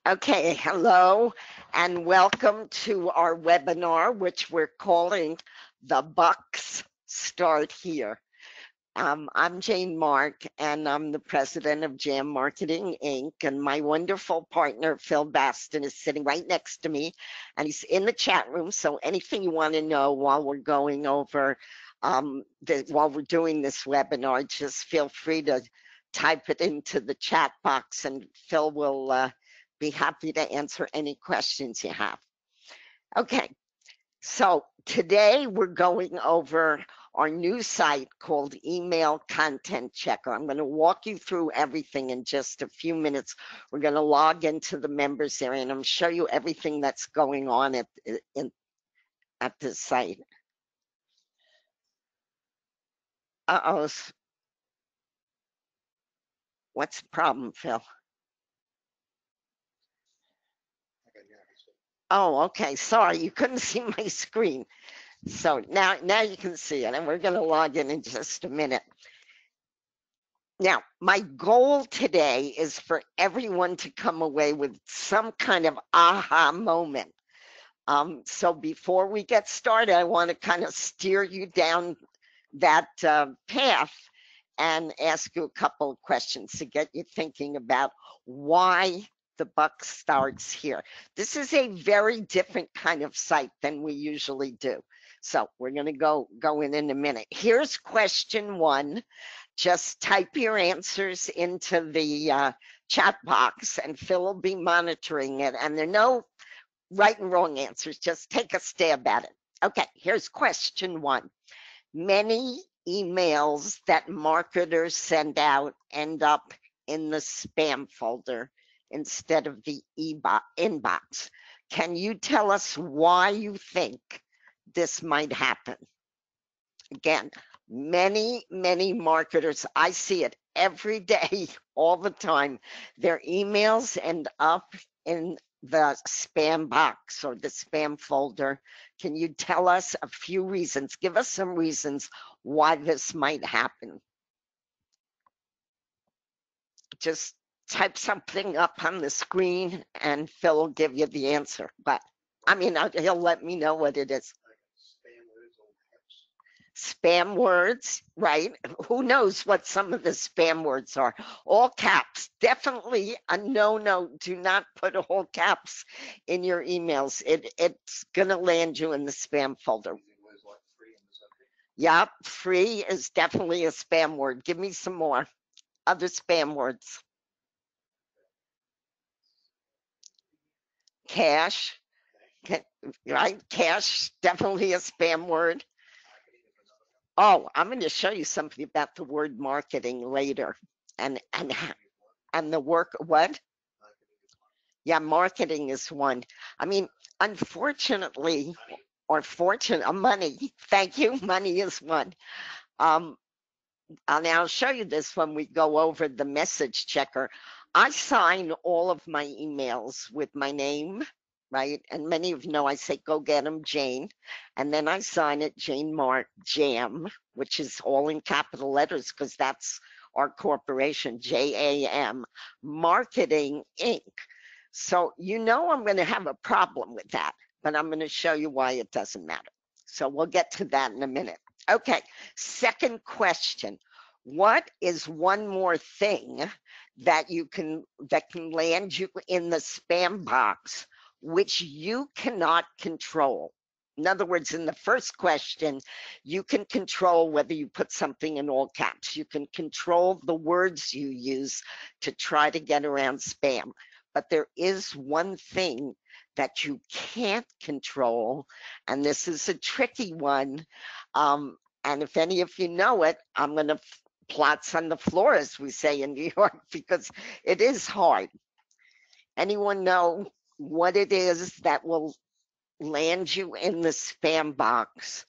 Okay, hello and welcome to our webinar, which we're calling The Bucks Start Here. I'm Jane Mark, and I'm the president of Jam Marketing Inc. And my wonderful partner, Phil Baston, is sitting right next to me, and he's in the chat room. So anything you want to know while we're going over, while we're doing this webinar, just feel free to type it into the chat box, and Phil will be happy to answer any questions you have. Okay, so today we're going over our new site called Email Content Checker. I'm going to walk you through everything in just a few minutes. We're going to log into the members area and I'm show you everything that's going on at the site. Uh-oh, what's the problem, Phil? Oh, okay, sorry, you couldn't see my screen. So now you can see it, and we're going to log in just a minute. Now, my goal today is for everyone to come away with some kind of aha moment. So before we get started, I want to kind of steer you down that path and ask you a couple of questions to get you thinking about why the buck starts here. This is a very different kind of site than we usually do. So we're going to go in a minute. Here's question one. Just type your answers into the chat box and Phil will be monitoring it. And there are no right and wrong answers. Just take a stab at it. Okay, here's question one. Many emails that marketers send out end up in the spam folder instead of the inbox. Can you tell us why you think this might happen? Again, many marketers, I see it every day, all the time. Their emails end up in the spam box or the spam folder. Can you tell us a few reasons? Give us some reasons why this might happen. Just type something up on the screen and Phil will give you the answer. But I mean, he'll let me know what it is. Spam words, right? Who knows what some of the spam words are? All caps, definitely a no. Do not put all caps in your emails. It's gonna land you in the spam folder. Yep, free is definitely a spam word. Give me some more other spam words. Cash, right? Cash, definitely a spam word. Oh, I'm going to show you something about the word marketing later, and the work. What? Yeah, marketing is one. I mean, unfortunately, or fortunate, money. Thank you. Money is one. Um, and I'll show you this when we go over the message checker. I sign all of my emails with my name, right? And many of you know I say, go get them, Jane. And then I sign it, Jane Mark Jam, which is all in capital letters because that's our corporation, JAM, Marketing Inc. So you know I'm going to have a problem with that, but I'm going to show you why it doesn't matter. So we'll get to that in a minute. Okay, second question. What is one more thing that can land you in the spam box which you cannot control? In other words, in the first question, you can control whether you put something in all caps. You can control the words you use to try to get around spam. But there is one thing that you can't control, and this is a tricky one. And if any of you know it, I'm going to plots on the floor, as we say in New York, because it is hard. Anyone know what it is that will land you in the spam box,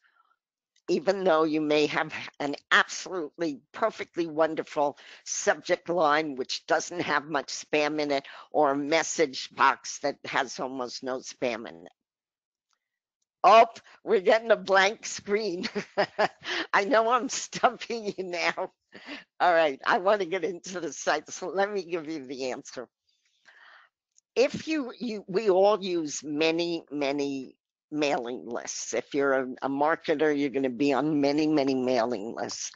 even though you may have an absolutely perfectly wonderful subject line which doesn't have much spam in it, or a message box that has almost no spam in it? Oh, we're getting a blank screen. I know I'm stumping you now. All right, I want to get into the site, so let me give you the answer. if we all use many mailing lists. If you're a marketer, you're going to be on many mailing lists.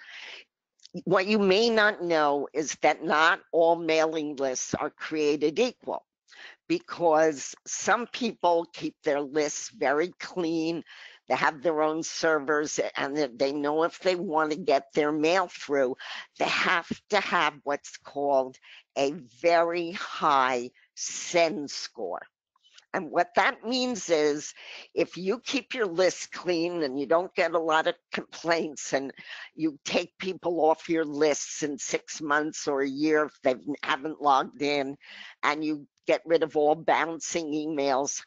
What you may not know is that not all mailing lists are created equal, because some people keep their lists very clean. They have their own servers, and they know if they want to get their mail through, they have to have what's called a very high send score. And what that means is, if you keep your list clean and you don't get a lot of complaints, and you take people off your lists in 6 months or a year if they haven't logged in, and you get rid of all bouncing emails,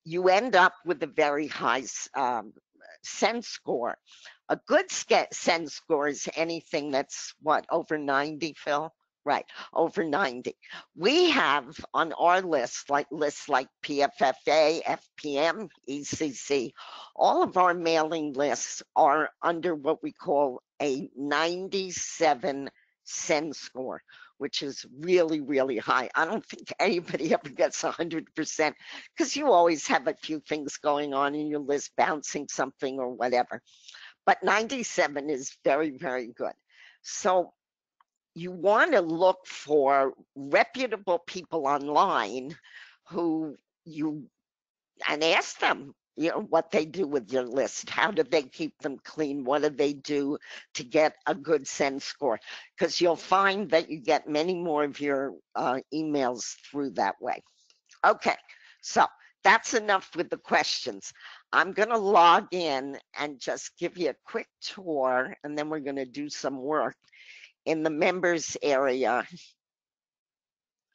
you end up with a very high send score. A good send score is anything that's what, over 90, Phil? Right, over 90. We have on our lists like PFFA, FPM, ECC, all of our mailing lists are under what we call a 97 send score, which is really high. I don't think anybody ever gets 100%, because you always have a few things going on in your list, bouncing something or whatever. But 97 is very good. So you want to look for reputable people online who and ask them, what they do with your list. How do they keep them clean? What do they do to get a good send score? Because you'll find that you get many more of your emails through that way. Okay, so that's enough with the questions. I'm going to log in and just give you a quick tour, and then we're going to do some work in the members area.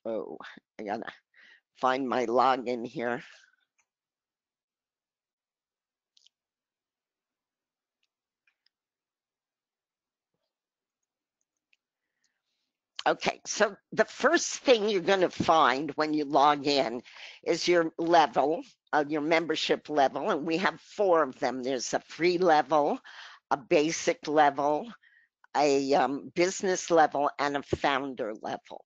Oh, I got to find my login here. Okay, so the first thing you're going to find when you log in is your level, your membership level, and we have 4 of them. There's a free level, a basic level, a business level, and a founder level.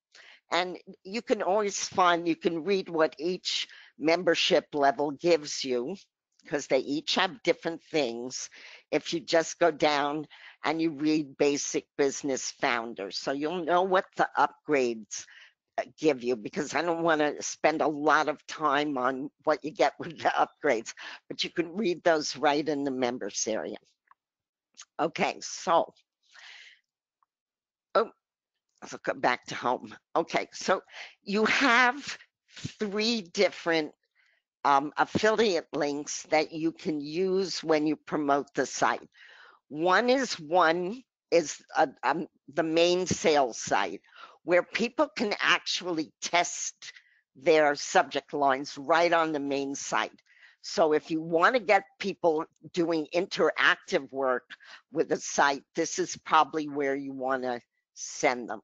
And you can always you can read what each membership level gives you, because they each have different things. If you just go down and you read basic, business, founder, so you'll know what the upgrades give you, because I don't want to spend a lot of time on what you get with the upgrades, but you can read those right in the members area. Okay, so I'll go back to home. Okay, so you have 3 different affiliate links that you can use when you promote the site. One is the main sales site, where people can actually test their subject lines right on the main site. So if you want to get people doing interactive work with a site, this is probably where you want to send them.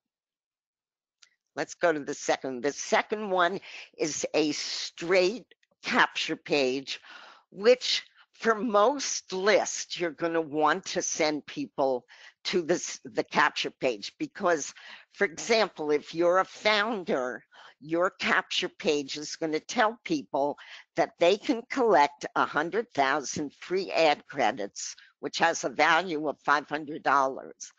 Let's go to the second. The second one is a straight capture page, which for most lists, you're going to want to send people to the capture page, because, for example, if you're a founder, your capture page is going to tell people that they can collect 100,000 free ad credits, which has a value of $500,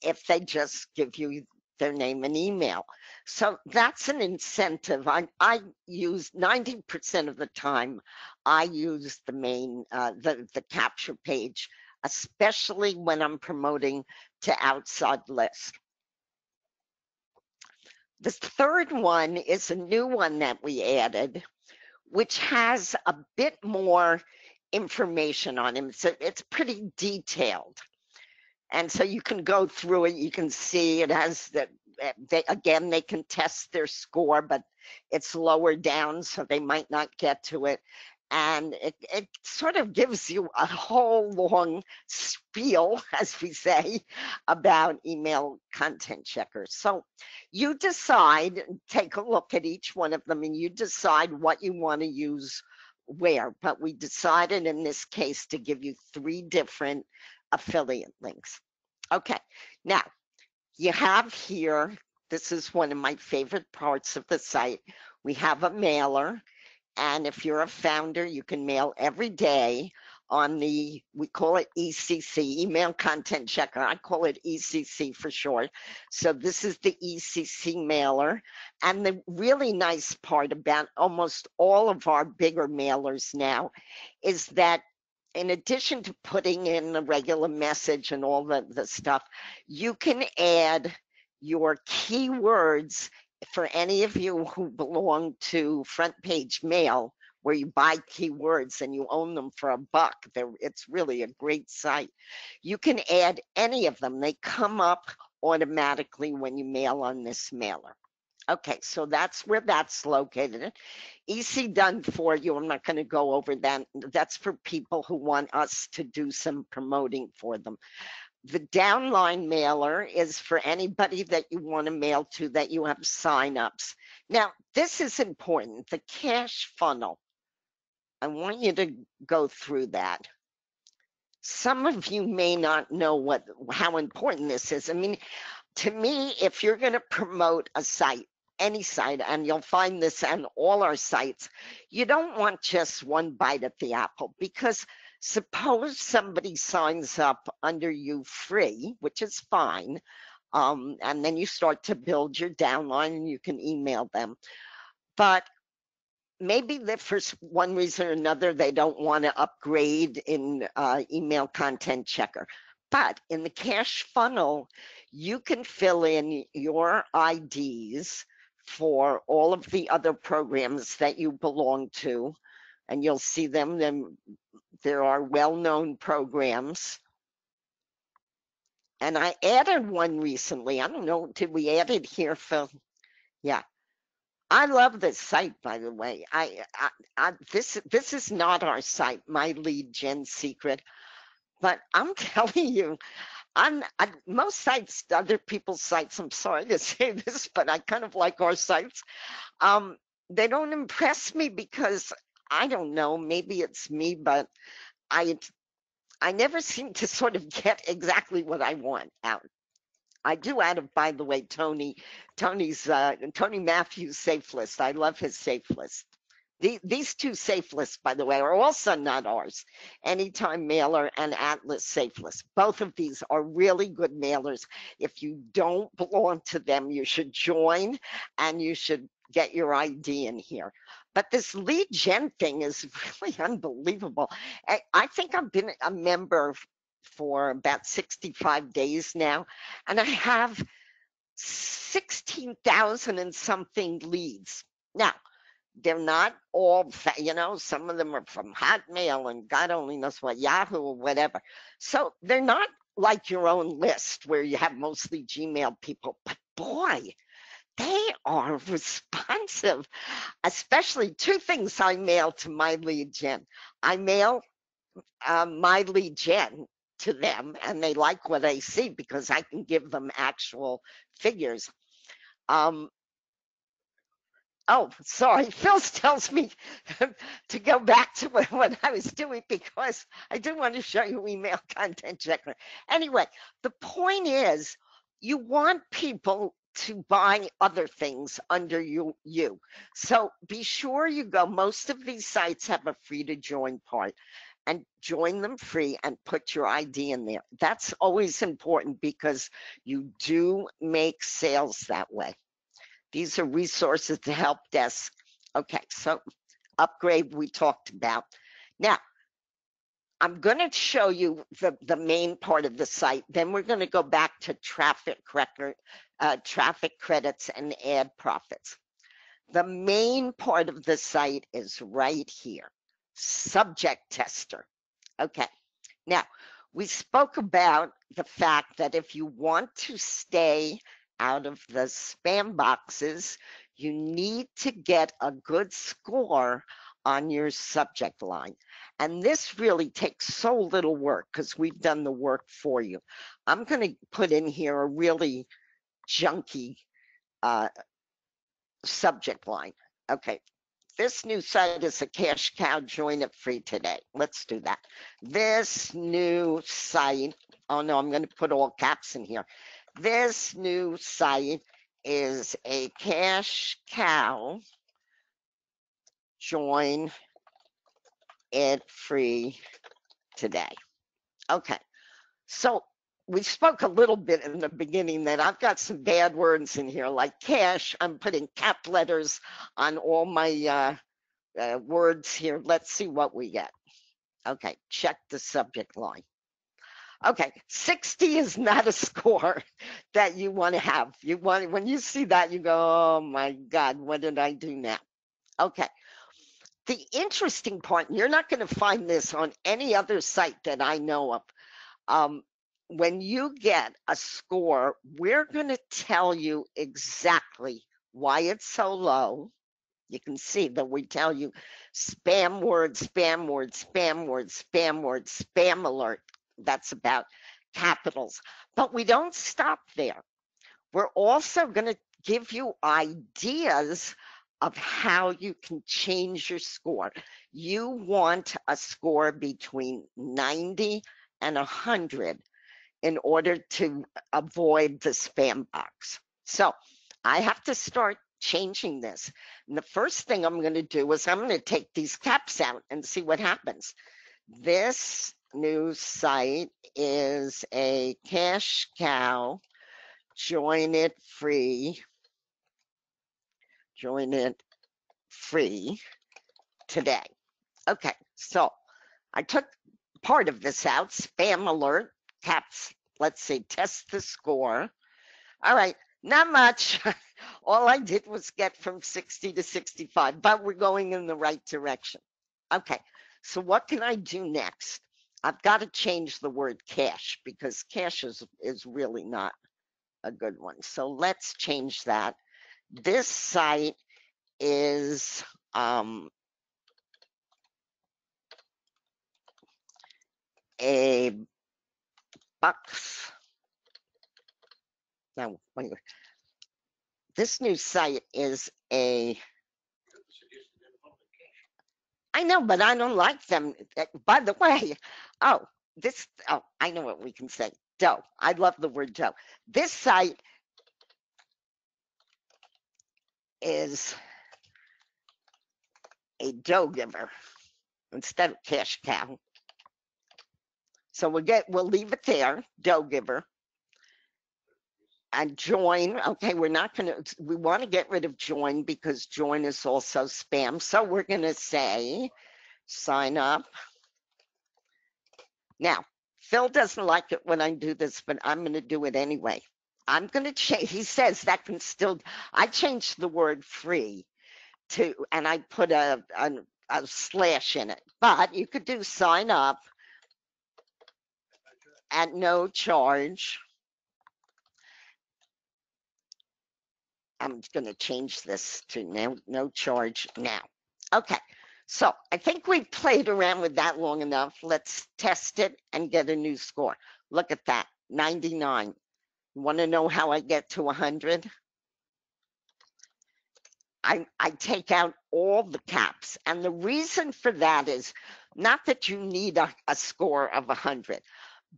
if they just give you their name and email. So that's an incentive. I use 90% of the time, I use the main, the capture page, especially when I'm promoting to outside lists. The third one is a new one that we added, which has a bit more information on him. So it's pretty detailed. And so you can go through it, you can see it has they can test their score, but it's lower down, so they might not get to it. And it sort of gives you a whole long spiel, as we say, about email content checkers. So you decide, take a look at each one of them, and you decide what you want to use where. But we decided in this case to give you 3 different affiliate links. Okay, now you have here, this is one of my favorite parts of the site, We have a mailer. And if you're a founder, you can mail every day on we call it ECC, Email Content Checker. I call it ECC for short. So this is the ECC mailer. And the really nice part about almost all of our bigger mailers now is that in addition to putting in the regular message and all the stuff, you can add your keywords for any of you who belong to Front Page Mail, where you buy keywords and you own them for $1. It's really a great site. You can add any of them. They come up automatically when you mail on this mailer. Okay, so that's where that's located. EC done for you. I'm not going to go over that. That's for people who want us to do some promoting for them. The downline mailer is for anybody that you want to mail to that you have signups. Now, this is important. The cash funnel. I want you to go through that. Some of you may not know how important this is. I mean, to me, if you're going to promote a site, any site, and you'll find this on all our sites, you don't want just one bite at the apple, because suppose somebody signs up under you free, which is fine, and then you start to build your downline and you can email them. But maybe that for one reason or another, they don't want to upgrade in Email Content Checker. But in the cash funnel, you can fill in your IDs for all of the other programs that you belong to, and you'll see them. Then there are well-known programs. And I added one recently. I don't know, did we add it here, Phil? Yeah. I love this site, by the way. This is not our site, My Lead Gen Secret, but I'm telling you, most sites, other people's sites, I'm sorry to say this, but I kind of like our sites. They don't impress me because I don't know, maybe it's me, but I never seem to sort of get exactly what I want out. I do out of, by the way, Tony Matthews safe list. I love his safe list. These two safe lists, by the way, are also not ours. Anytime Mailer and Atlas safe list. Both of these are really good mailers. If you don't belong to them, you should join and you should get your ID in here. But this lead gen thing is really unbelievable. I think I've been a member for about 65 days now, and I have 16,000 and something leads. Now, they're not all, some of them are from Hotmail and God only knows what, Yahoo or whatever. So they're not like your own list where you have mostly Gmail people, but boy, they are responsive, especially two things I mail to My Lead Gen. I mail My Lead Gen to them, and they like what I see because I can give them actual figures. Oh, sorry, Phil tells me to go back to what I was doing because I do want to show you Email Content Checker. Anyway, the point is you want people to buy other things under you. So be sure you go. Most of these sites have a free to join part, and join them free and put your ID in there. That's always important because you do make sales that way. These are resources to help desk. Okay, so upgrade we talked about. Now, I'm going to show you the main part of the site. Then we're going to go back to traffic credits and ad profits. The main part of the site is right here, subject tester. Okay, now we spoke about the fact that if you want to stay out of the spam boxes, you need to get a good score on your subject line. And this really takes so little work because we've done the work for you. I'm going to put in here a really junky subject line. Okay, this new site is a cash cow. Join it free today. Let's do that. This new site, oh no, I'm going to put all caps in here. This new site is a cash cow. join it free today. Okay, so we spoke a little bit in the beginning that I've got some bad words in here, like cash. I'm putting cap letters on all my words here. Let's see what we get. Okay, check the subject line. Okay, 60 is not a score that you want to have. You want, when you see that, you go, oh my God, what did I do now? Okay. The interesting part, and you're not going to find this on any other site that I know of. When you get a score, we're going to tell you exactly why it's so low. You can see that we tell you spam word, spam word, spam word, spam word, spam alert. That's about capitals. But we don't stop there. We're also going to give you ideas of how you can change your score. You want a score between 90 and 100 in order to avoid the spam box. So I have to start changing this. And the first thing I'm going to do is I'm going to take these caps out and see what happens. This new site is a cash cow. Join it free. Join it free today. Okay, so I took part of this out, spam alert, caps, let's see, test the score. All right, not much. All I did was get from 60 to 65, but we're going in the right direction. Okay, so what can I do next? I've got to change the word cash because cash is really not a good one. So let's change that. This site is a bucks. Now, this new site is a. I know, but I don't like them. By the way, oh, I know what we can say. Dough. I love the word dough. This site is a dough giver instead of cash cow. So we'll leave it there, dough giver. And join, okay, we want to get rid of join because join is also spam. So we're going to say sign up. Now, Phil doesn't like it when I do this, but I'm going to do it anyway. I'm going to change, he says that can still, I changed the word free to, and I put a slash in it, but you could do sign up at no charge. I'm going to change this to no charge now. Okay, so I think we've played around with that long enough. Let's test it and get a new score. Look at that, 99. You want to know how I get to 100? I take out all the caps. And the reason for that is not that you need a score of 100,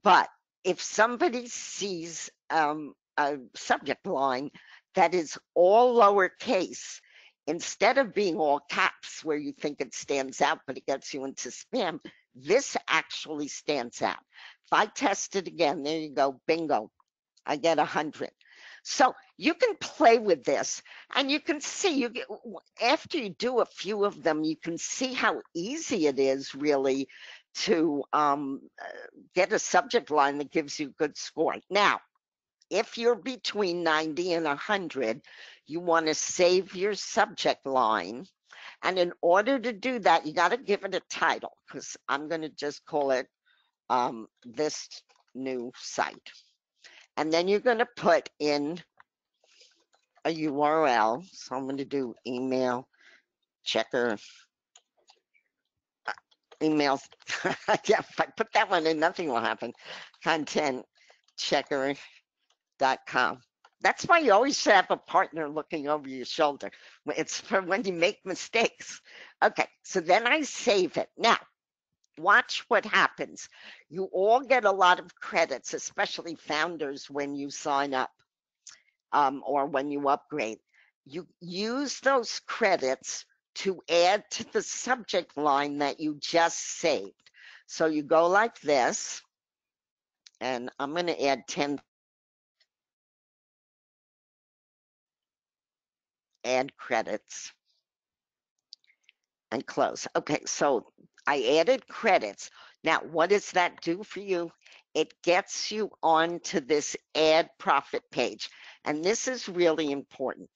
but if somebody sees a subject line that is all lowercase, instead of being all caps where you think it stands out, but it gets you into spam, this actually stands out. If I test it again, there you go, bingo, I get 100. So you can play with this and you can see, after you do a few of them, you can see how easy it is really to get a subject line that gives you a good score. Now, if you're between 90 and 100, you want to save your subject line. And in order to do that, you got to give it a title, because I'm going to just call it this new site. And then you're going to put in a URL. So I'm going to do email checker. Email. Yeah, if I put that one in, nothing will happen. Content checker.com. That's why you always should have a partner looking over your shoulder. It's for when you make mistakes. Okay, so then I save it. Now, watch what happens. You all get a lot of credits, especially founders, when you sign up or when you upgrade. You use those credits to add to the subject line that you just saved. So you go like this, and I'm going to add 10, add credits, and close. Okay, so I added credits. Now, what does that do for you? It gets you onto this add profit page, and this is really important.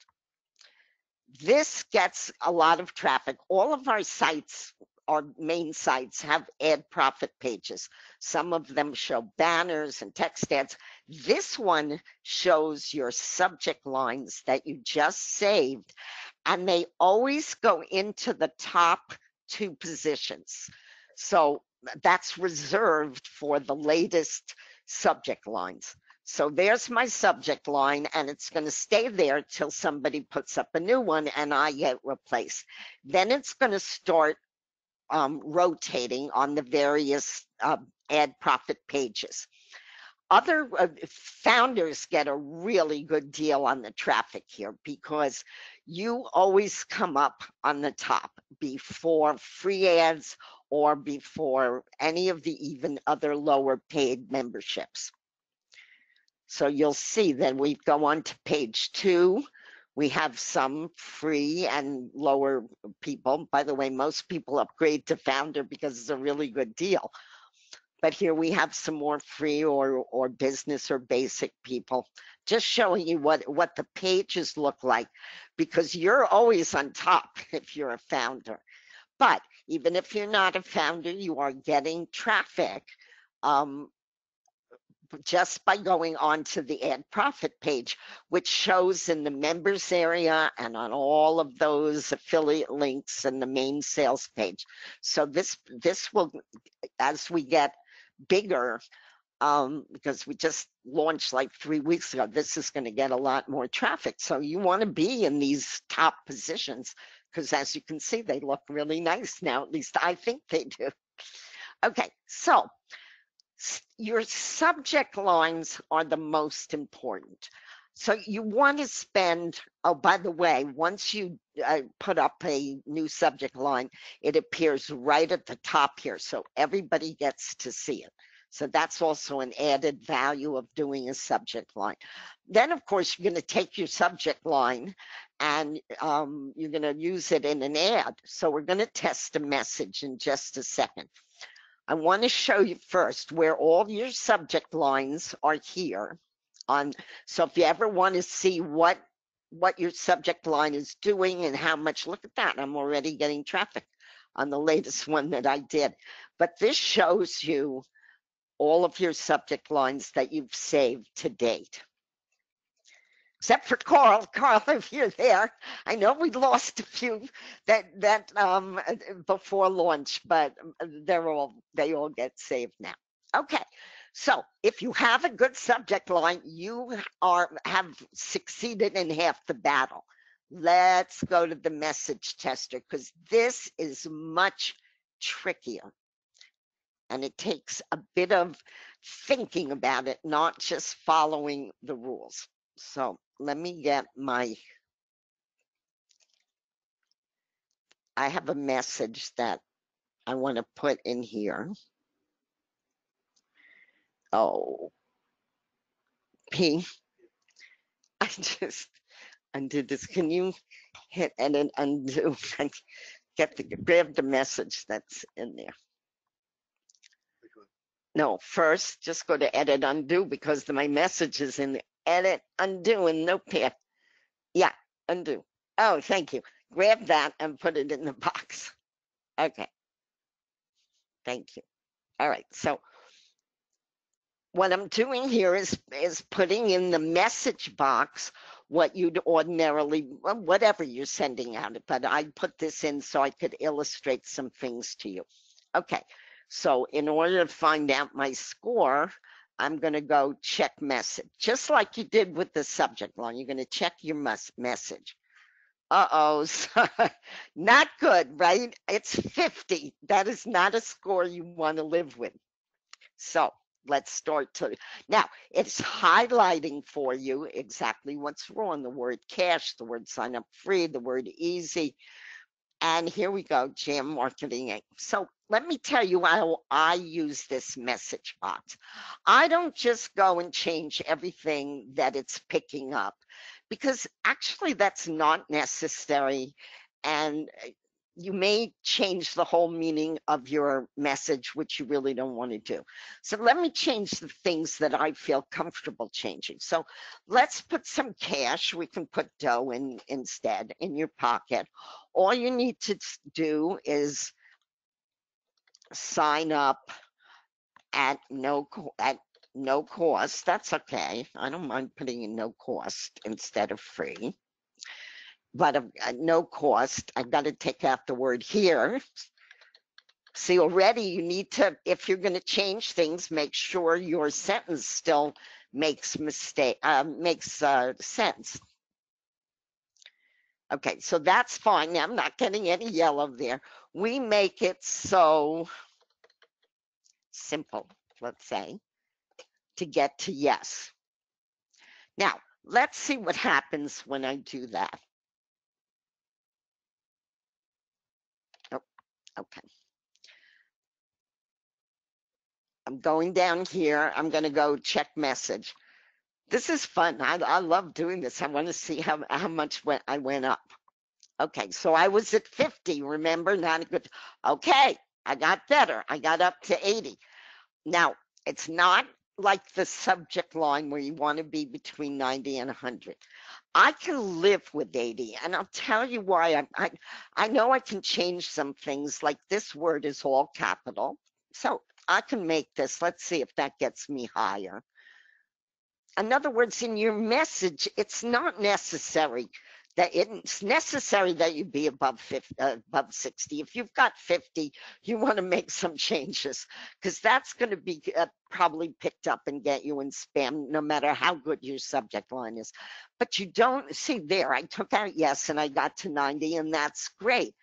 This gets a lot of traffic. All of our sites, our main sites, have add profit pages. Some of them show banners and text ads. This one shows your subject lines that you just saved, and they always go into the top 2 positions. So that's reserved for the latest subject lines. So there's my subject line, and it's going to stay there till somebody puts up a new one and I get replaced. Then it's going to start rotating on the various add profit pages. Other founders get a really good deal on the traffic here because you always come up on the top before free ads or before any of the even other lower paid memberships. So you'll see that we go on to page 2. We have some free and lower people. By the way, most people upgrade to founder because it's a really good deal. But here we have some more free or business or basic people, just showing you what the pages look like, because you're always on top if you're a founder. But even if you're not a founder, you are getting traffic just by going on to the add profit page, which shows in the members area and on all of those affiliate links and the main sales page. So this will, as we get bigger, because we just launched like 3 weeks ago, this is going to get a lot more traffic. So you want to be in these top positions because, as you can see, they look really nice now. At least I think they do. Okay, so your subject lines are the most important. So you want to spend, oh, by the way, once you put up a new subject line, it appears right at the top here, so everybody gets to see it. So that's also an added value of doing a subject line. Then, of course, you're going to take your subject line and you're going to use it in an ad. So we're going to test a message in just a second. I want to show you first where all your subject lines are here. So if you ever want to see what your subject line is doing and how much, look at that, I'm already getting traffic on the latest one that I did. But this shows you all of your subject lines that you've saved to date. Except for Carl. Carl, if you're there, I know we lost a few that before launch, but they all get saved now. Okay, so if you have a good subject line, you have succeeded in half the battle. Let's go to the message tester because this is much trickier. And it takes a bit of thinking about it, not just following the rules. So let me get I have a message that I want to put in here. Oh, P, I just undid this. Can you hit edit undo and grab the message that's in there? No, first just go to edit undo because my message is in the edit undo in Notepad. Yeah, undo. Oh, thank you. Grab that and put it in the box. Okay. Thank you. All right. So what I'm doing here is putting in the message box what you'd ordinarily, whatever you're sending out, but I put this in so I could illustrate some things to you. Okay. So in order to find out my score, I'm going to go check message, just like you did with the subject line. You're going to check your message. Uh-oh, not good, right? It's 50. That is not a score you want to live with. So let's start to, now it's highlighting for you exactly what's wrong. The word cash, the word sign up free, the word easy. And here we go, Jam Marketing. So let me tell you how I use this message box. I don't just go and change everything that it's picking up, because actually that's not necessary. And you may change the whole meaning of your message, which you really don't want to do. So let me change the things that I feel comfortable changing. So let's put some cash. We can put dough in instead in your pocket. All you need to do is sign up at no cost. That's okay. I don't mind putting in no cost instead of free. But at no cost, I've got to take out the word here. See, already you need to, if you're going to change things, make sure your sentence still makes sense. Okay, so that's fine. Now, I'm not getting any yellow there. We make it so simple, let's say, to get to yes. Now, let's see what happens when I do that. Oh, okay. I'm going down here. I'm going to go check message. This is fun. I love doing this. I want to see how much I went up. Okay, so I was at 50, remember? Not a good. Okay, I got better. I got up to 80. Now, it's not like the subject line where you want to be between 90 and 100. I can live with 80, and I'll tell you why. I know I can change some things, like this word is all capital. So I can make this. Let's see if that gets me higher. In other words, in your message, it's not necessary that it's necessary that you be above 50, above 60. If you've got 50, you want to make some changes, because that's going to be probably picked up and get you in spam, no matter how good your subject line is. But you don't see there, I took out yes and I got to 90, and that's great.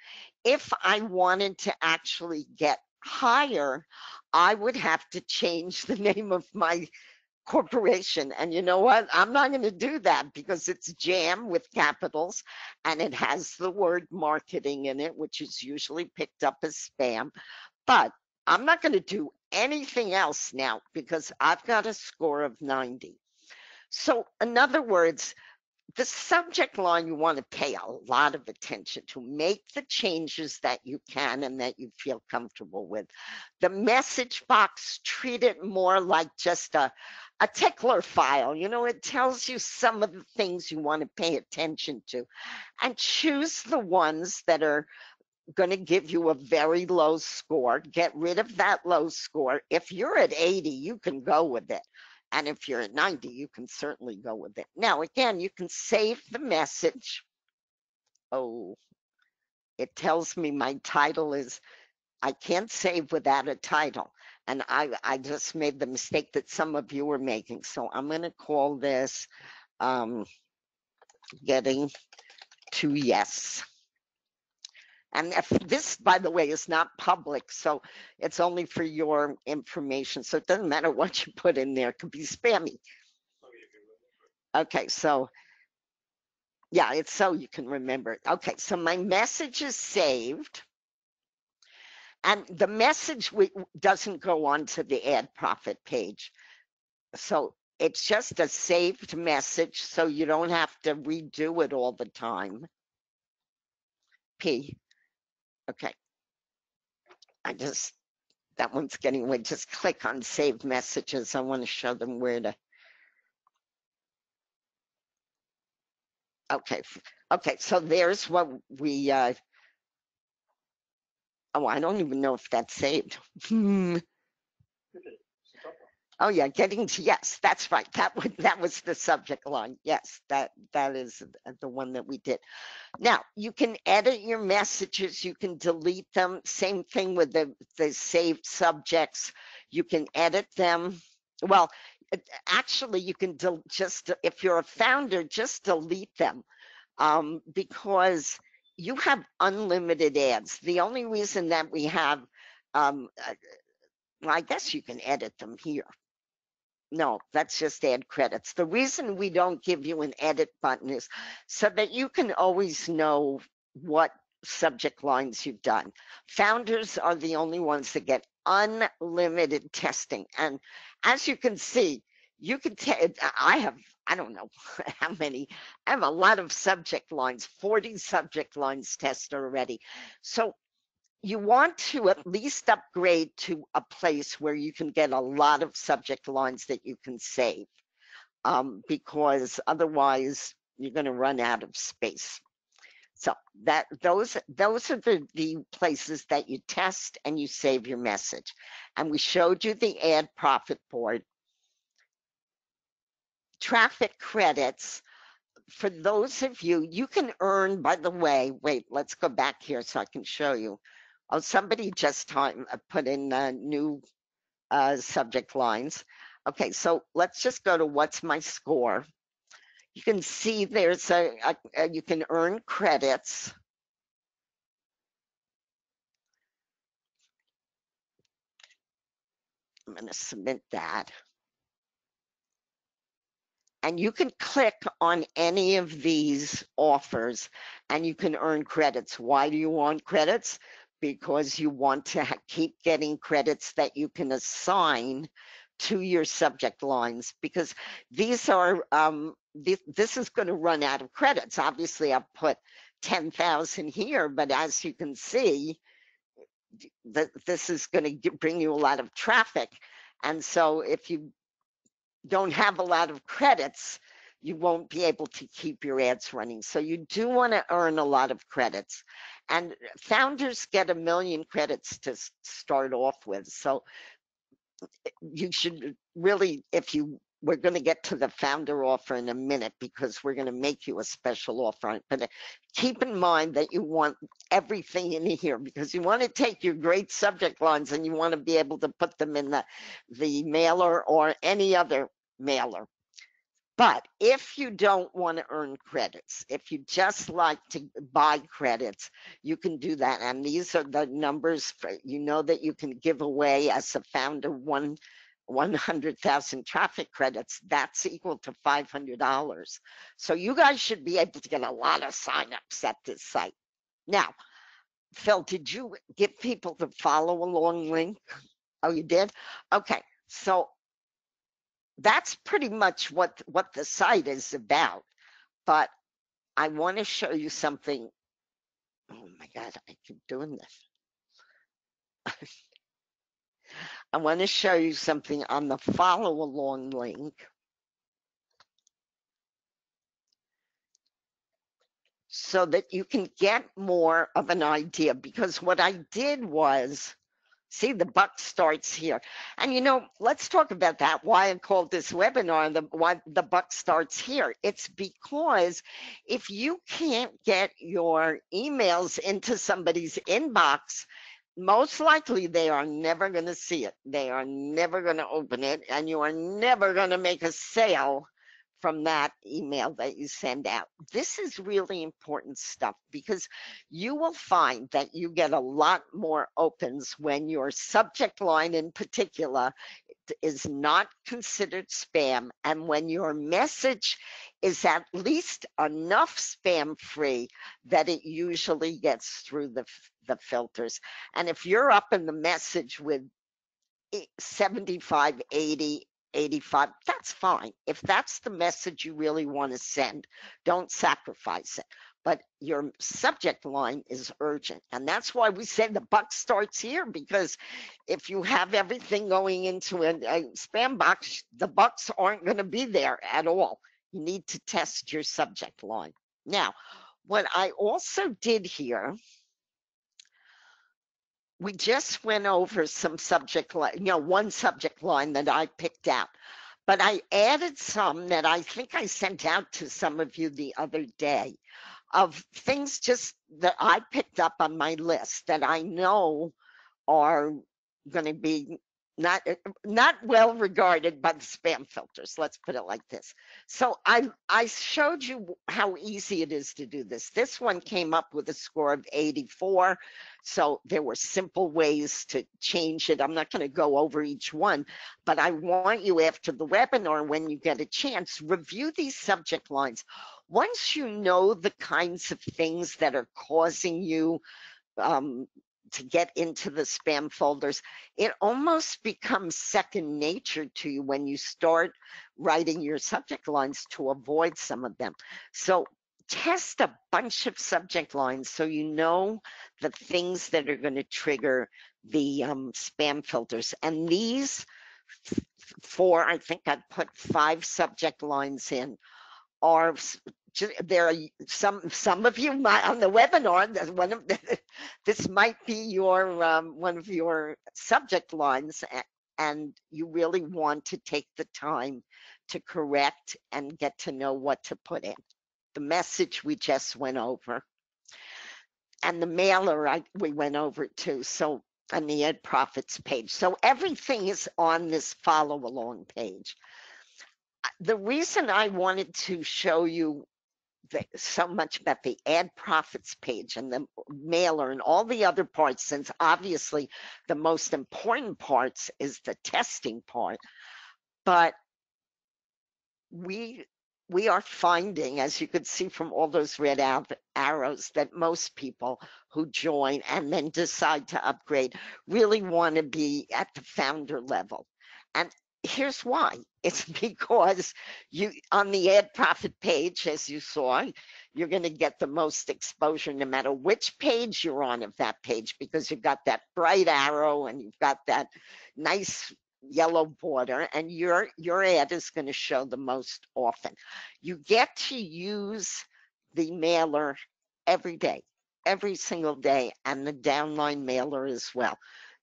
If I wanted to actually get higher, I would have to change the name of my corporation. And you know what? I'm not going to do that, because it's Jam with capitals and it has the word marketing in it, which is usually picked up as spam. But I'm not going to do anything else now, because I've got a score of 90. So in other words, the subject line you want to pay a lot of attention to. Make the changes that you can and that you feel comfortable with. The message box, treat it more like just a tickler file. You know, it tells you some of the things you want to pay attention to, and choose the ones that are going to give you a very low score. Get rid of that low score. If you're at 80, you can go with it. And if you're at 90, you can certainly go with it. Now, again, you can save the message. Oh, it tells me my title is, I can't save without a title. And I just made the mistake that some of you are making. So I'm going to call this getting to yes. And if this, by the way, is not public, so it's only for your information. So it doesn't matter what you put in there. It could be spammy. Okay, so yeah, it's so you can remember it. Okay, so my message is saved. And the message doesn't go on to the Add Profit page. So it's just a saved message, so you don't have to redo it all the time. P. Okay. That one's getting away. Just click on Save Messages. I want to show them where to. Okay. Okay, so there's what we, oh, I don't even know if that's saved. Oh yeah, getting to yes, that's right. That was the subject line. Yes, that is the one that we did. Now you can edit your messages, you can delete them. Same thing with the saved subjects. You can edit them. Well, actually, you can just, if you're a founder, just delete them, because you have unlimited ads. The only reason that we have, well, I guess you can edit them here. No, that's just add credits. The reason we don't give you an edit button is so that you can always know what subject lines you've done. Founders are the only ones that get unlimited testing. And as you can see, you can I don't know how many, I have a lot of subject lines, 40 subject lines tested already. So you want to at least upgrade to a place where you can get a lot of subject lines that you can save, because otherwise you're going to run out of space. So those are the places that you test and you save your message. And we showed you the ad profit board. Traffic credits, for those of you, you can earn, by the way, wait, let's go back here so I can show you. Oh, somebody just put in new subject lines. Okay, so let's just go to what's my score. You can see there's you can earn credits. I'm going to submit that. And you can click on any of these offers and you can earn credits. Why do you want credits? Because you want to keep getting credits that you can assign to your subject lines, because these are, this is going to run out of credits. Obviously, I've put 10,000 here, but as you can see, this is going to bring you a lot of traffic. And so if you don't have a lot of credits, you won't be able to keep your ads running. So you do want to earn a lot of credits. And founders get 1 million credits to start off with. So you should really, we're going to get to the founder offer in a minute because we're going to make you a special offer. But keep in mind that you want everything in here, because you want to take your great subject lines and you want to be able to put them in the mailer or any other mailer. But if you don't want to earn credits, if you just like to buy credits, you can do that. And these are the numbers for, you know, that you can give away as a founder 100,000 traffic credits. That's equal to $500. So you guys should be able to get a lot of signups at this site. Now, Phil, did you give people the follow along link? Oh, you did? Okay. So that's pretty much what the site is about. But I want to show you something. Oh my God, I keep doing this. I want to show you something on the follow along link. So that you can get more of an idea, because what I did was, see, the buck starts here. And you know, let's talk about that, why I called this webinar, why the buck starts here. It's because if you can't get your emails into somebody's inbox, most likely they are never going to see it. They are never going to open it, and you are never going to make a sale from that email that you send out. This is really important stuff, because you will find that you get a lot more opens when your subject line in particular is not considered spam, and when your message is at least enough spam free that it usually gets through the filters. And if you're up in the message with 75, 80, 85, that's fine. If that's the message you really want to send, don't sacrifice it. But your subject line is urgent. And that's why we say the buck starts here, because if you have everything going into a spam box, the bucks aren't going to be there at all. You need to test your subject line. Now, what I also did here, we just went over some subject line, you know, one subject line that I picked out, but I added some that I think I sent out to some of you the other day, of things just that I picked up on my list that I know are going to be not well regarded by the spam filters. Let's put it like this. So I showed you how easy it is to do this. This one came up with a score of 84. So there were simple ways to change it. I'm not going to go over each one, but I want you, after the webinar, when you get a chance, review these subject lines. once you know the kinds of things that are causing you to get into the spam folders, it almost becomes second nature to you when you start writing your subject lines to avoid some of them. So test a bunch of subject lines so you know the things that are going to trigger the spam filters. And these four, I think I put 5 subject lines in, are there are some of you might on the webinar, one of the, this might be your one of your subject lines, and you really want to take the time to correct and get to know what to put in. The message we just went over, and the mailer we went over too. So on the Ed Profits page, so everything is on this follow along page. The reason I wanted to show you so much about the Ad Profits page and the mailer and all the other parts, since obviously the most important parts is the testing part, but we are finding, as you could see from all those red arrows, that most people who join and then decide to upgrade really want to be at the founder level. And here's why. It's because you, on the Ad Profit page, as you saw, you're going to get the most exposure no matter which page you're on of that page, because you've got that bright arrow and you've got that nice yellow border, and your ad is going to show the most often. You get to use the mailer every day, every single day, and the downline mailer as well.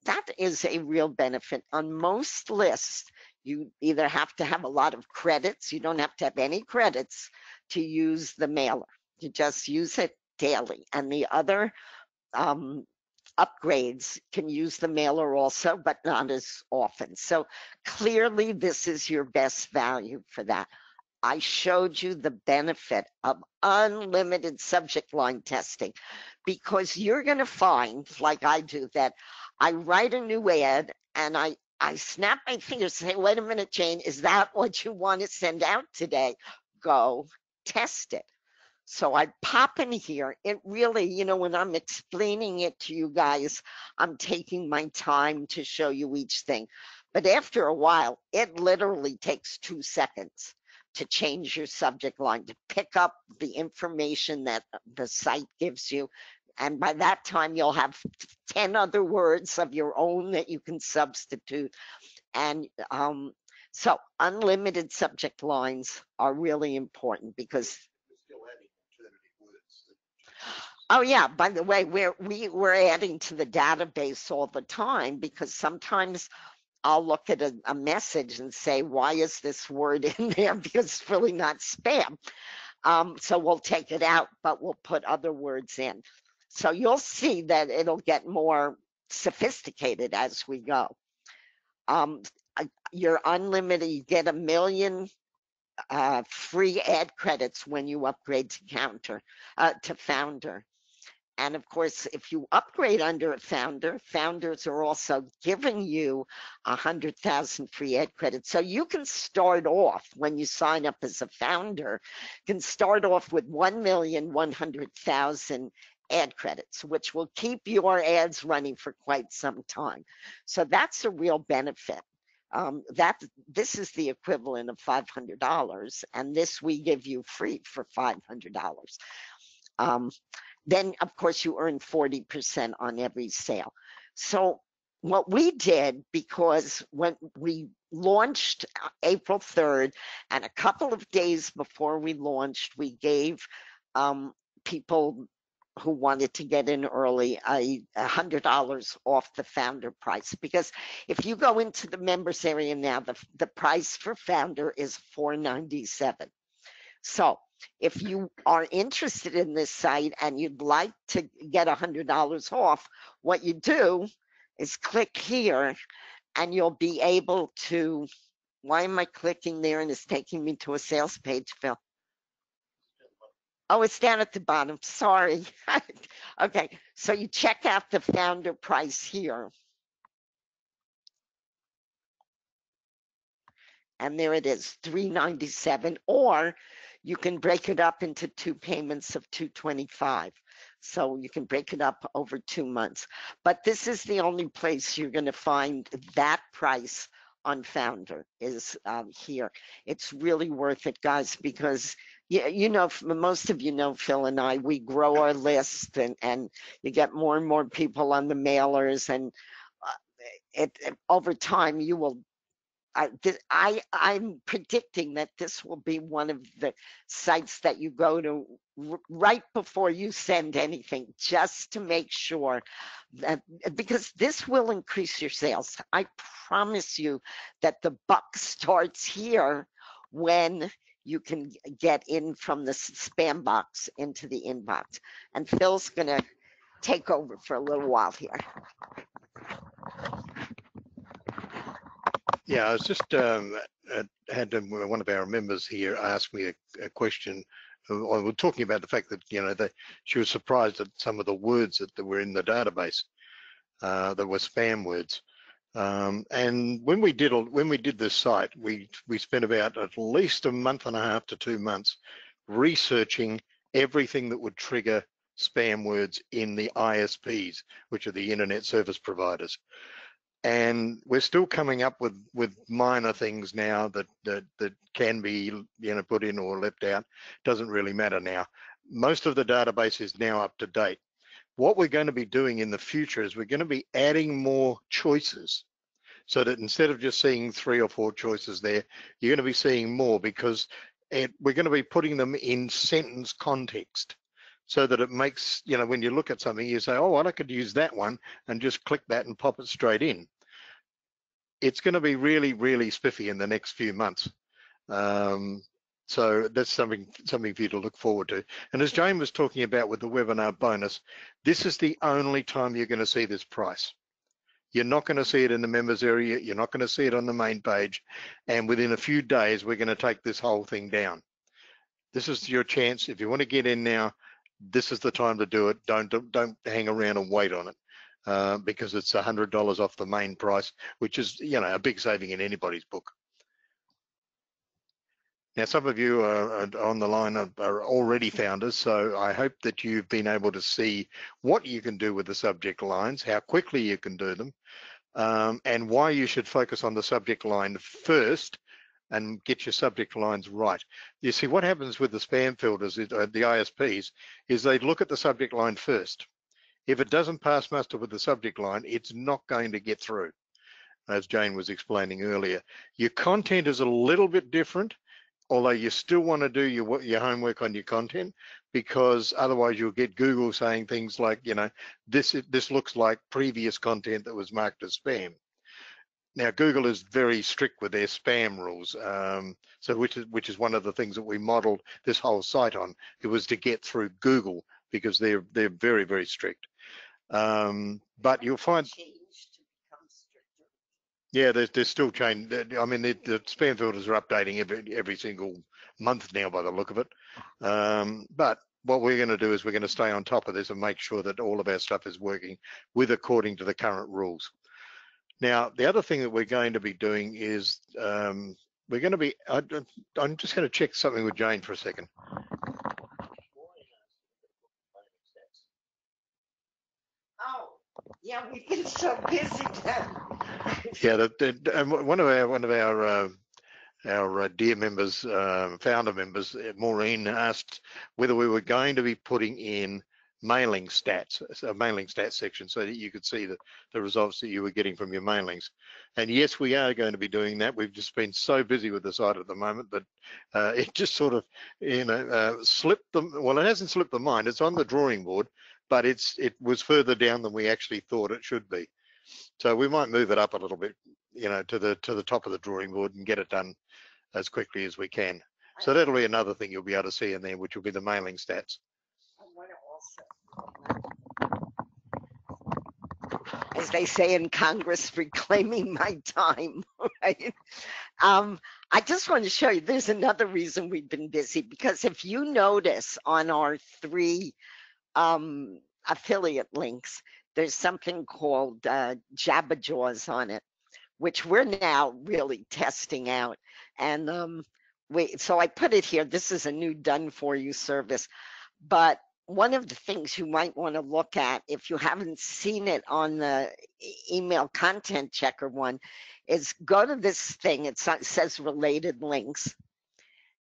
That is a real benefit. On most lists, you either have to have a lot of credits, you don't have to have any credits to use the mailer. You just use it daily. And the other upgrades can use the mailer also, but not as often. So clearly this is your best value for that. I showed you the benefit of unlimited subject line testing, because you're going to find, like I do, that I write a new ad and I snap my fingers and say, wait a minute, Jane, is that what you want to send out today? Go test it. So I pop in here. It really, you know, when I'm explaining it to you guys, I'm taking my time to show you each thing. But after a while, it literally takes 2 seconds to change your subject line, to pick up the information that the site gives you. And by that time, you'll have 10 other words of your own that you can substitute. And so unlimited subject lines are really important, because oh yeah, by the way, we're adding to the database all the time, because sometimes I'll look at a message and say, why is this word in there? Because it's really not spam. So we'll take it out, but we'll put other words in. So you'll see that it'll get more sophisticated as we go. You're unlimited, you get 1 million free ad credits when you upgrade to Founder. And of course, if you upgrade under a founder, founders are also giving you 100,000 free ad credits. So you can start off, when you sign up as a founder, can start off with 1,100,000 ad credits, which will keep your ads running for quite some time. So that's a real benefit. This is the equivalent of $500, and this we give you free for $500. Then of course you earn 40% on every sale. So what we did, because when we launched April 3rd, and a couple of days before we launched, we gave people who wanted to get in early $100 off the founder price, because if you go into the members area now, the price for founder is $497. So if you are interested in this site and you'd like to get $100 off, what you do is click here and you'll be able to, why am I clicking there and it's taking me to a sales page, Phil? Oh, it's down at the bottom, sorry. Okay, so you check out the founder price here. And there it is, $397, or you can break it up into 2 payments of $225. So you can break it up over 2 months. But this is the only place you're going to find that price on Founder is here. It's really worth it, guys, because you know, most of you know Phil and I, we grow our list and you get more and more people on the mailers, and over time you will I'm predicting that this will be one of the sites that you go to right before you send anything, just to make sure that, because this will increase your sales. I promise you that the buck starts here when you can get in from the spam box into the inbox. And Phil's going to take over for a little while here. Yeah, I was just had one of our members here ask me a question. We're talking about the fact that, you know, that she was surprised at some of the words that were in the database that were spam words. And when we did this site, we spent about at least a month and a half to 2 months researching everything that would trigger spam words in the ISPs, which are the internet service providers. And we're still coming up with minor things now that can be, you know, put in or left out. Doesn't really matter now. Most of the database is now up to date. What we're going to be doing in the future is we're going to be adding more choices, so that instead of just seeing 3 or 4 choices there, you're going to be seeing more, because we're going to be putting them in sentence context, so that it makes, you know, when you look at something, you say, oh, well, I could use that one, and just click that and pop it straight in. It's going to be really, really spiffy in the next few months. So that's something for you to look forward to. And as Jane was talking about with the webinar bonus, this is the only time you're going to see this price. You're not going to see it in the members area. You're not going to see it on the main page. And within a few days, we're going to take this whole thing down. This is your chance. If you want to get in now, this is the time to do it. Don't hang around and wait on it. Because it's $100 off the main price, which is, you know, a big saving in anybody's book. Now, some of you are on the line are already founders, so I hope that you've been able to see what you can do with the subject lines, how quickly you can do them, and why you should focus on the subject line first and get your subject lines right. You see, what happens with the spam filters, the ISPs, is they look at the subject line first. If it doesn't pass muster with the subject line, it's not going to get through, as Jane was explaining earlier. Your content is a little bit different, although you still want to do your homework on your content, because otherwise you'll get Google saying things like, you know, this looks like previous content that was marked as spam. Now, Google is very strict with their spam rules, so which is one of the things that we modeled this whole site on. It was to get through Google, because they're very, very strict. But you'll find, yeah, there's still change. I mean, the spam filters are updating every single month now, by the look of it. But what we're going to do is we're going to stay on top of this and make sure that all of our stuff is working according to the current rules. Now, the other thing that we're going to be doing is we're going to be. I'm just going to check something with Jane for a second. Yeah, we've been so busy then. Yeah, one of our dear members, founder members, Maureen, asked whether we were going to be putting in mailing stats, a mailing stats section, so that you could see the results that you were getting from your mailings. And yes, we are going to be doing that. We've just been so busy with the site at the moment that it just sort of, you know, slipped them. Well, it hasn't slipped the mind. It's on the drawing board, but it was further down than we actually thought it should be. So we might move it up a little bit, you know, to the top of the drawing board and get it done as quickly as we can. So that'll be another thing you'll be able to see in there, which will be the mailing stats. As they say in Congress, reclaiming my time, right? I just want to show you, there's another reason we've been busy, because if you notice on our 3 affiliate links, there's something called Jabberjaws on it, which we're now really testing out. And so I put it here. This is a new done for you service, but one of the things you might want to look at if you haven't seen it on the email content checker one is go to this thing. It says related links,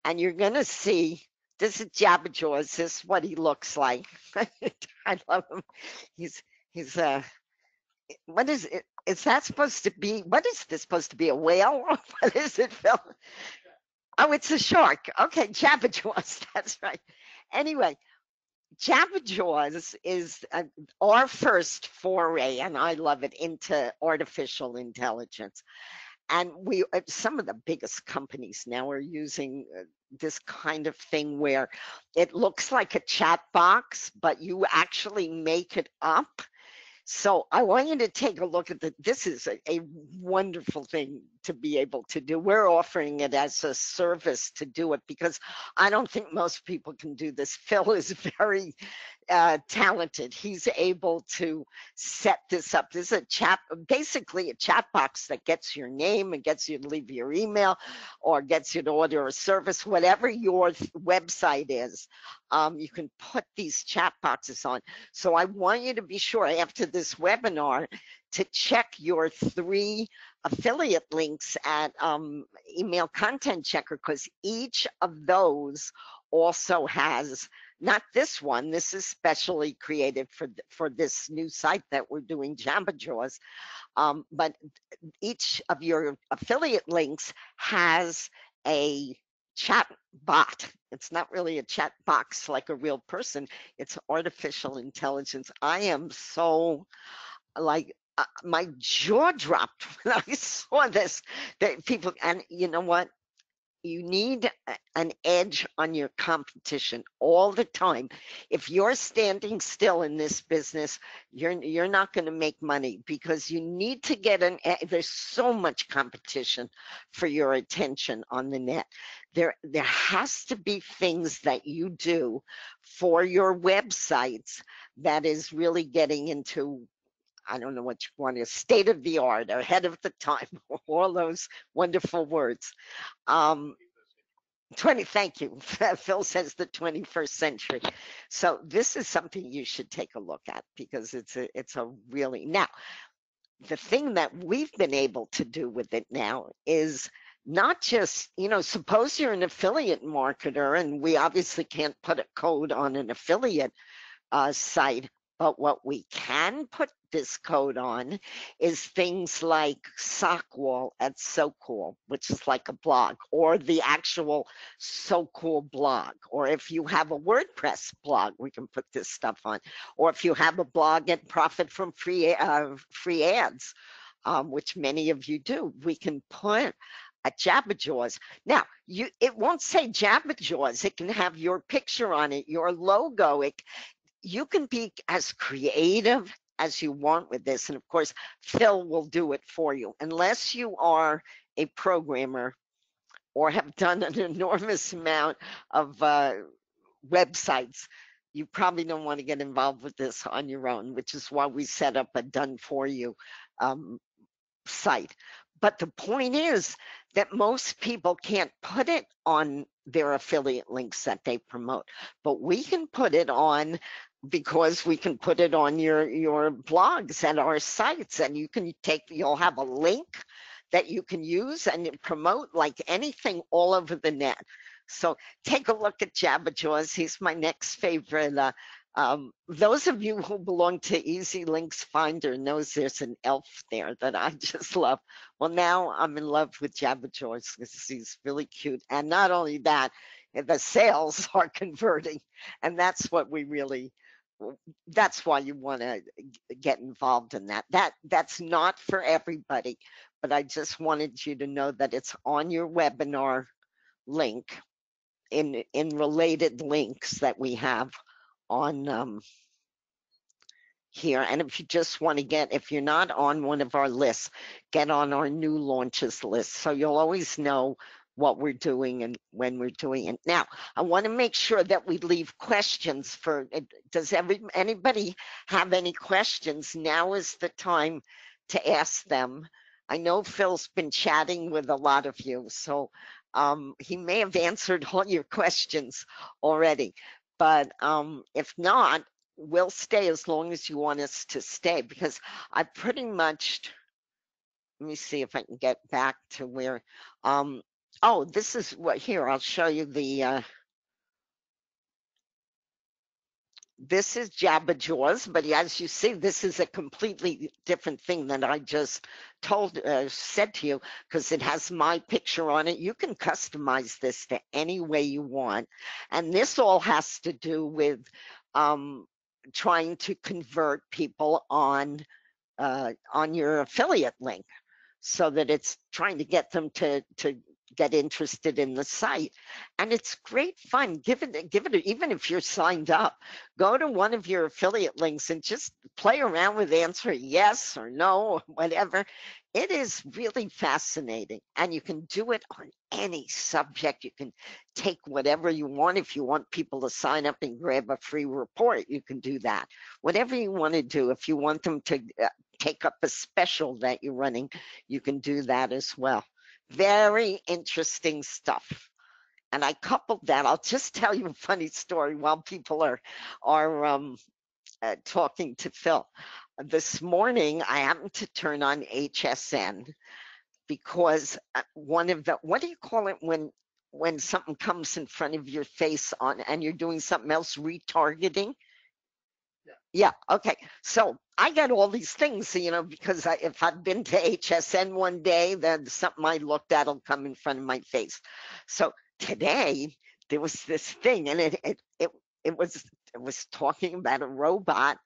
and you're going to see this is Jabba Jaws. This is what he looks like. I love him. He's what is it? Is that supposed to be? What is this supposed to be? A whale? What is it, Phil? Oh, it's a shark. Okay, Jabba Jaws. That's right. Anyway, Jabba Jaws is our first foray, and I love it, into artificial intelligence. And some of the biggest companies now are using this kind of thing where it looks like a chat box, but you actually make it up. So I want you to take a look at this is a wonderful thing to be able to do. We're offering it as a service to do it because I don't think most people can do this. Phil is very talented. He's able to set this up. This is basically a chat box that gets your name and gets you to leave your email or gets you to order a service, whatever your website is. You can put these chat boxes on. So I want you to be sure after this webinar to check your 3 affiliate links at Email Content Checker, because each of those also has, not this one, this is specially created for this new site that we're doing, Jabba Jaws, but each of your affiliate links has a chat bot. It's not really a chat box like a real person. It's artificial intelligence. I am so like, my jaw dropped when I saw this, that people, and you know what? You need an edge on your competition all the time. If you're standing still in this business, you're not going to make money, because you need to get there's so much competition for your attention on the net. There has to be things that you do for your websites that is really getting into, I don't know what you want to, state of the art, ahead of the time, all those wonderful words. 20, thank you. Phil says the 21st century. So this is something you should take a look at, because it's a really, now, the thing that we've been able to do with it now is not just, suppose you're an affiliate marketer, and we obviously can't put a code on an affiliate site, but what we can put this code on is things like Sockwall at So Cool, which is like a blog, or the actual So Cool blog. Or if you have a WordPress blog, we can put this stuff on. Or if you have a blog and profit from free ads, which many of you do, we can put a Jabba Jaws. Now, it won't say Jabba Jaws. It can have your picture on it, your logo. You can be as creative as you want with this. And of course, Phil will do it for you. Unless you are a programmer or have done an enormous amount of websites, you probably don't want to get involved with this on your own, which is why we set up a done for you site. But the point is that most people can't put it on their affiliate links that they promote, but we can put it on, because we can put it on your blogs and our sites, and you'll have a link that you can use and promote like anything all over the net. So take a look at Jabba Jaws. He's my next favorite. Those of you who belong to Easy Links Finder knows there's an elf there that I just love. Well, now I'm in love with Jabba Jaws because he's really cute. And not only that, the sales are converting. And that's what that's why you want to get involved in that. That's not for everybody, but I just wanted you to know that it's on your webinar link in related links that we have on here. And if you just want to if you're not on one of our lists, get on our new launches list, so you'll always know what we're doing and when we're doing it. Now, I want to make sure that we leave questions for, does anybody have any questions? Now is the time to ask them. I know Phil's been chatting with a lot of you, so He may have answered all your questions already, but if not, we'll stay as long as you want us to stay, because I pretty much, let me see if I can get back to where, oh, this is what, here, I'll show you the, this is Jabba Jaws, but as you see, this is a completely different thing than I just said to you, because it has my picture on it. You can customize this to any way you want. And this all has to do with trying to convert people on your affiliate link, so that it's trying to get them to get interested in the site. And it's great fun. Give it, even if you're signed up, go to one of your affiliate links and just play around with answering yes or no, or whatever. It is really fascinating, and you can do it on any subject. You can take whatever you want. If you want people to sign up and grab a free report, you can do that. Whatever you want to do. If you want them to take up a special that you're running, you can do that as well. Very interesting stuff. And I coupled that. I'll just tell you a funny story while people are talking to Phil. This morning, I happened to turn on HSN because one of the, what do you call it when something comes in front of your face on and you're doing something else, retargeting? Yeah, okay. So I got all these things, because if I've been to HSN one day, then something I looked at will come in front of my face. So today there was this thing, and it was talking about a robot,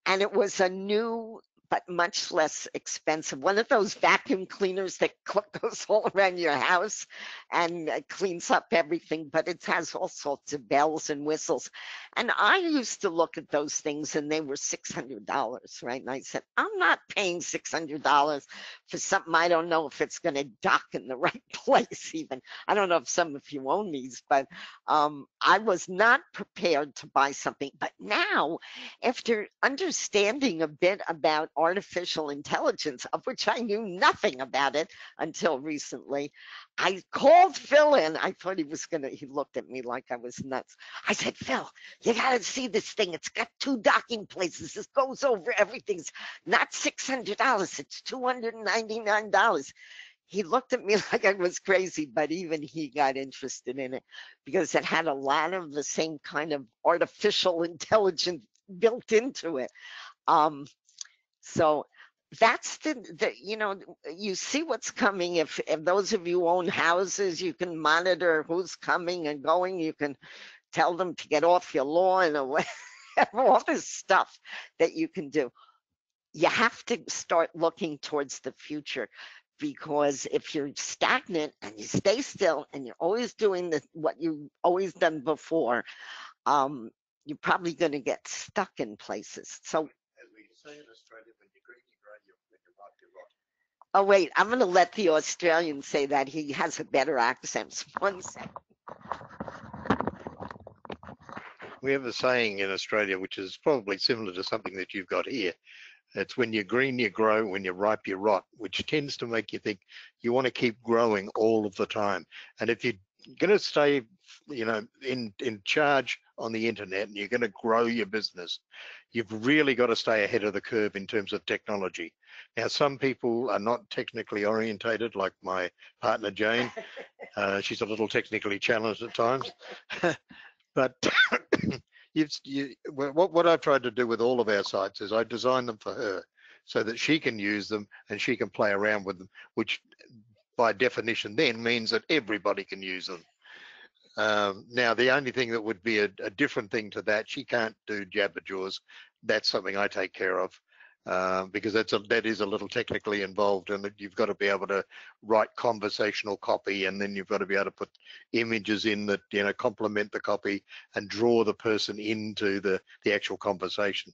and it was a new but much less expensive, one of those vacuum cleaners that goes all around your house and cleans up everything, but it has all sorts of bells and whistles. And I used to look at those things and they were $600, right? And I said, I'm not paying $600 for something I don't know if it's going to dock in the right place even. I don't know if some of you own these, but I was not prepared to buy something. But now, after understanding a bit about artificial intelligence, of which I knew nothing about it until recently, I called Phil in. I thought he looked at me like I was nuts. I said, Phil, you got to see this thing. It's got 2 docking places. This goes over everything's not $600. It's $299. He looked at me like I was crazy, but even he got interested in it because it had a lot of the same kind of artificial intelligence built into it. So that's you see what's coming. If those of you who own houses, you can monitor who's coming and going. You can tell them to get off your lawn or all this stuff that you can do. You have to start looking towards the future, because if you're stagnant and you stay still and you're always doing what you've always done before, you're probably going to get stuck in places. So, as we say in Australia, when you green, you grow, when you rot, you rot. Oh wait, I'm going to let the Australian say that. He has a better accent. 1 second. We have a saying in Australia, which is probably similar to something that you've got here. It's when you're green, you grow, when you're ripe, you rot, which tends to make you think you want to keep growing all of the time. And if you're going to stay, in charge on the internet and you're going to grow your business, you've really got to stay ahead of the curve in terms of technology. Now, some people are not technically orientated, like my partner, Jane. She's a little technically challenged at times. But what I've tried to do with all of our sites is I design them for her so that she can use them and she can play around with them, which by definition then means that everybody can use them. Now, the only thing that would be a different thing to that, she can't do Jabba Jaws. That's something I take care of. Because that is a little technically involved, and you've got to be able to write conversational copy, and then you've got to be able to put images in that complement the copy and draw the person into the actual conversation.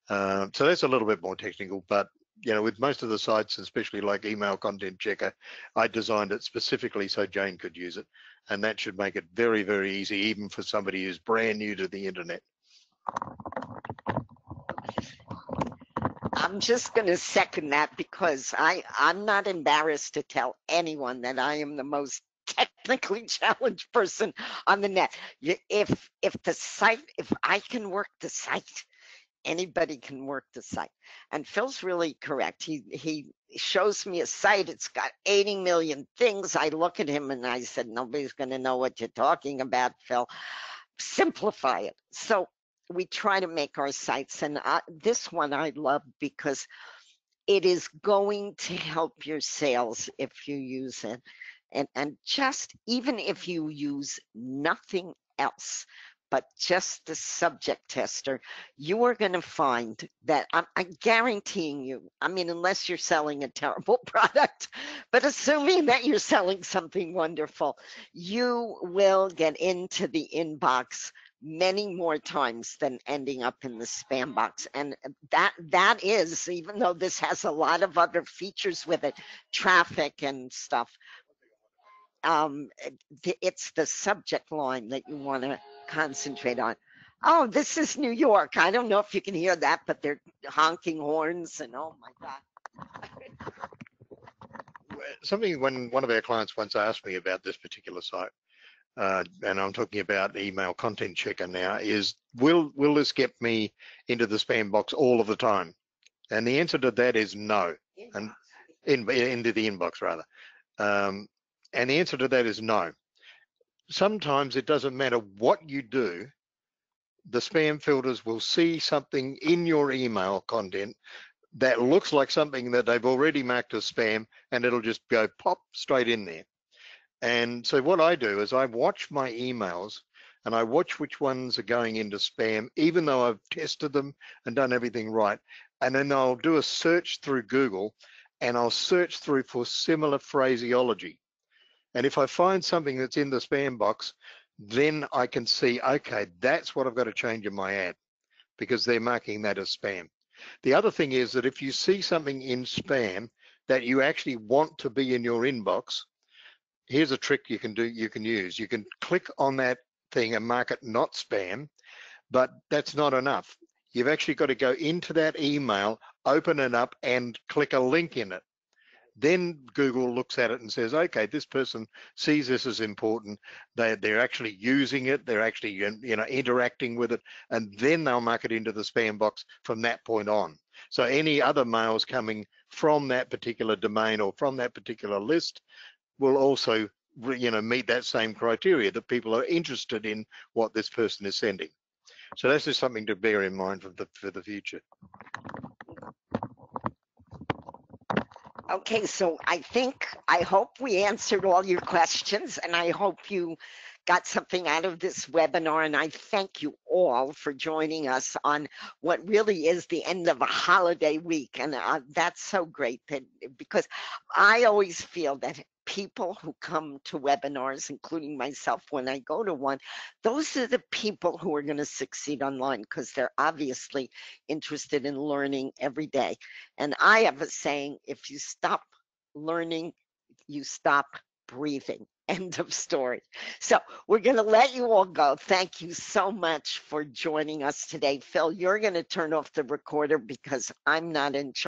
So that's a little bit more technical, but with most of the sites, especially like Email Content Checker, I designed it specifically so Jane could use it, and that should make it very, very easy, even for somebody who's brand new to the internet. I'm just going to second that, because I'm not embarrassed to tell anyone that I am the most technical technically challenged person on the net. If I can work the site, anybody can work the site. And Phil's really correct. He shows me a site. It's got 80 million things. I look at him and I said, nobody's going to know what you're talking about, Phil. Simplify it. So we try to make our sites, and this one I love because it is going to help your sales if you use it. And just even if you use nothing else, but just the subject tester, you are going to find that I'm guaranteeing you, I mean, unless you're selling a terrible product, but assuming that you're selling something wonderful, you will get into the inbox many more times than ending up in the spam box. And that is, even though this has a lot of other features with it, traffic and stuff, it's the subject line that you want to concentrate on. Oh, this is New York. I don't know if you can hear that, but they're honking horns and oh my God. Something when one of our clients once asked me about this particular site, and I'm talking about email content checker now, is will this get me into the spam box all of the time? And the answer to that is no. And into the inbox rather. And the answer to that is no. Sometimes it doesn't matter what you do, the spam filters will see something in your email content that looks like something that they've already marked as spam, and it'll just go pop straight in there. And so what I do is I watch my emails and I watch which ones are going into spam, even though I've tested them and done everything right. And then I'll do a search through Google and I'll search through for similar phraseology. And if I find something that's in the spam box, then I can see, okay, that's what I've got to change in my ad because they're marking that as spam. The other thing is that if you see something in spam that you actually want to be in your inbox, here's a trick you can use. You can click on that thing and mark it not spam, but that's not enough. You've actually got to go into that email, open it up and click a link in it. Then Google looks at it and says, okay, this person sees this as important. They're actually using it. They're actually interacting with it, and then they'll mark it into the spam box from that point on. So any other mails coming from that particular domain or from that particular list will also meet that same criteria, that people are interested in what this person is sending. So that's just something to bear in mind for the future. Okay, so I hope we answered all your questions, and I hope you got something out of this webinar, and I thank you all for joining us on what really is the end of a holiday week, and that's so great, because I always feel that people who come to webinars, including myself when I go to one, those are the people who are going to succeed online because they're obviously interested in learning every day. And I have a saying, if you stop learning, you stop breathing. End of story. So we're going to let you all go. Thank you so much for joining us today. Phil, you're going to turn off the recorder because I'm not in charge.